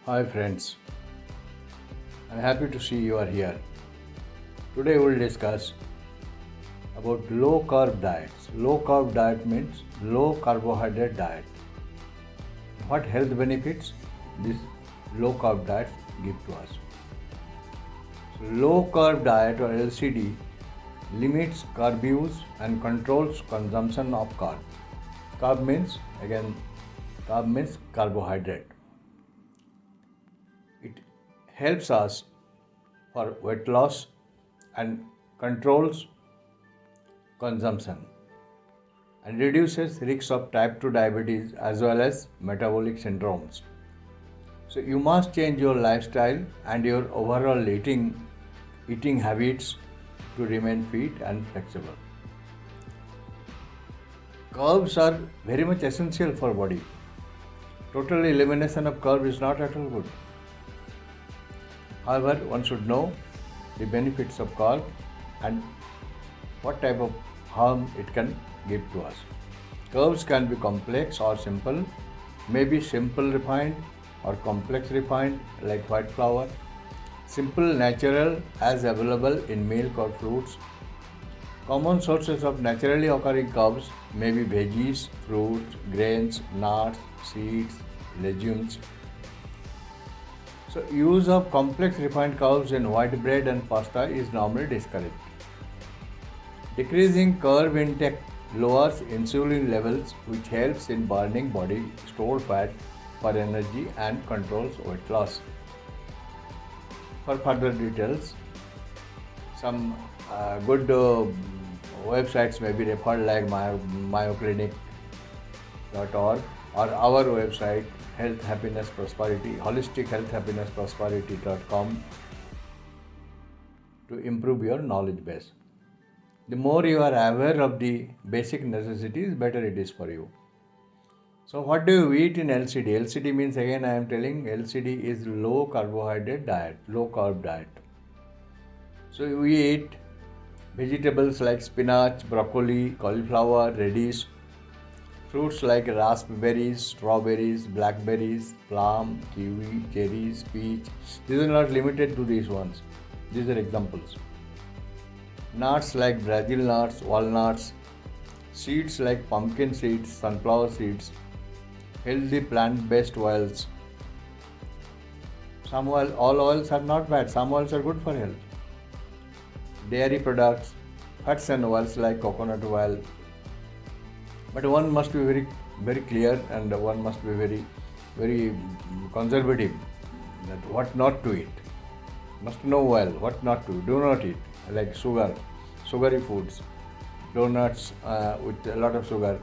Hi friends, I'm happy to see you are here. Today we'll discuss about low carb diets. Low carb diet means low carbohydrate diet. What health benefits this low carb diet give to us? So, low carb diet or LCD limits carb use and controls consumption of carb. Carb means carbohydrate. It helps us for weight loss and controls consumption and reduces risks of type 2 diabetes as well as metabolic syndromes. So you must change your lifestyle and your overall eating habits to remain fit and flexible. Carbs are very much essential for body. Total elimination of carb is not at all good. However, one should know the benefits of carb and what type of harm it can give to us. Carbs can be complex or simple, maybe simple refined or complex refined like white flour. Simple natural as available in milk or fruits. Common sources of naturally occurring carbs may be veggies, fruits, grains, nuts, seeds, legumes. So use of complex refined carbs in white bread and pasta is normally discouraged. Decreasing carb intake lowers insulin levels, which helps in burning body stored fat for energy and controls weight loss. For further details, some good websites may be referred like mayoclinic.org or our website Health Happiness Prosperity, Holistic Health Happiness Prosperity.com to improve your knowledge base. The more you are aware of the basic necessities, better it is for you. So what do you eat in LCD? LCD means, again I am telling, LCD is low carbohydrate diet, low carb diet. So we eat vegetables like spinach, broccoli, cauliflower, radish, fruits like raspberries, strawberries, blackberries, plum, kiwi, cherries, peach. These are not limited to these ones. These are examples. Nuts like Brazil nuts, walnuts, seeds like pumpkin seeds, sunflower seeds, healthy plant-based oils. All oils are not bad. Some oils are good for health. Dairy products, fats and oils like coconut oil. But one must be very, very clear and one must be very, very conservative that what not to eat. Must know well what not to. Do not eat like sugar, sugary foods, donuts with a lot of sugar,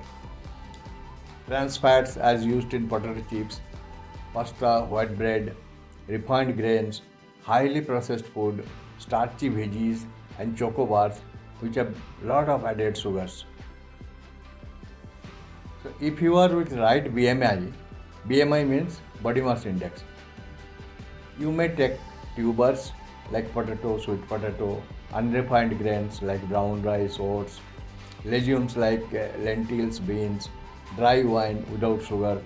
trans fats as used in potato chips, pasta, white bread, refined grains, highly processed food, starchy veggies, and choco bars, which have a lot of added sugars. So if you are with right BMI means body mass index, you may take tubers like potato, sweet potato, unrefined grains like brown rice, oats, legumes like lentils, beans, dry wine without sugar.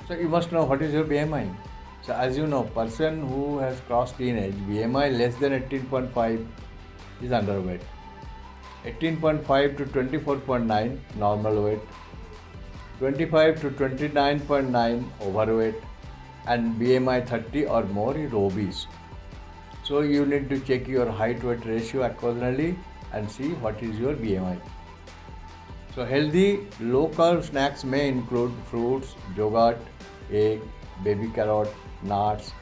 So you must know what is your BMI. So as you know, person who has crossed teenage, BMI less than 18.5 is underweight. 18.5 to 24.9 normal weight, 25 to 29.9 overweight, and BMI 30 or more is obese. So you need to check your height weight ratio occasionally and see what is your BMI. So healthy low carb snacks may include fruits, yogurt, egg, baby carrot, nuts.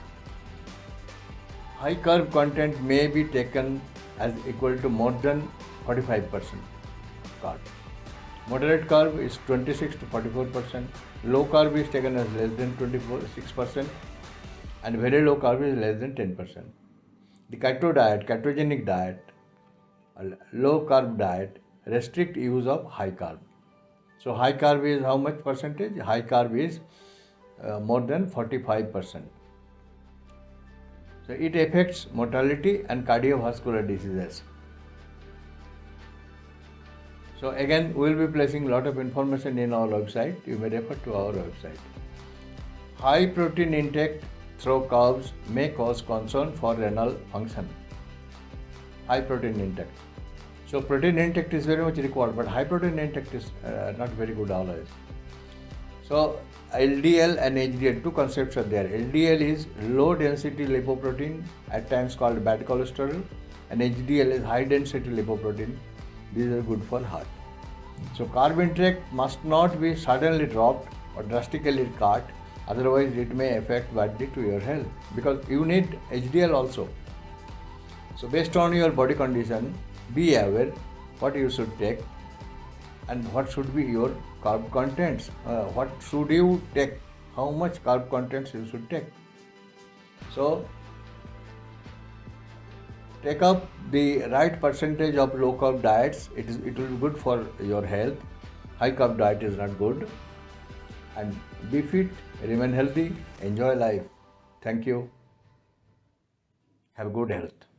High carb content may be taken as equal to more than 45% carb. Moderate carb is 26 to 44%. Low carb is taken as less than 26%, and very low carb is less than 10%. The ketogenic diet, low carb diet, restrict use of high carb. So high carb is how much percentage? High carb is more than 45%. So it affects mortality and cardiovascular diseases. So again, we will be placing a lot of information in our website. You may refer to our website. High protein intake through carbs may cause concern for renal function. High protein intake. So protein intake is very much required, but high protein intake is not very good always. So LDL and HDL, two concepts are there. LDL is low density lipoprotein, at times called bad cholesterol, and HDL is high density lipoprotein. These are good for heart. So carb intake must not be suddenly dropped or drastically cut, otherwise it may affect badly to your health, because you need HDL also. So based on your body condition, be aware what you should take and what should be your carb contents. What should you take? How much carb contents you should take? So take up the right percentage of low carb diets. It will be good for your health. High carb diet is not good. And be fit, remain healthy, enjoy life. Thank you. Have good health.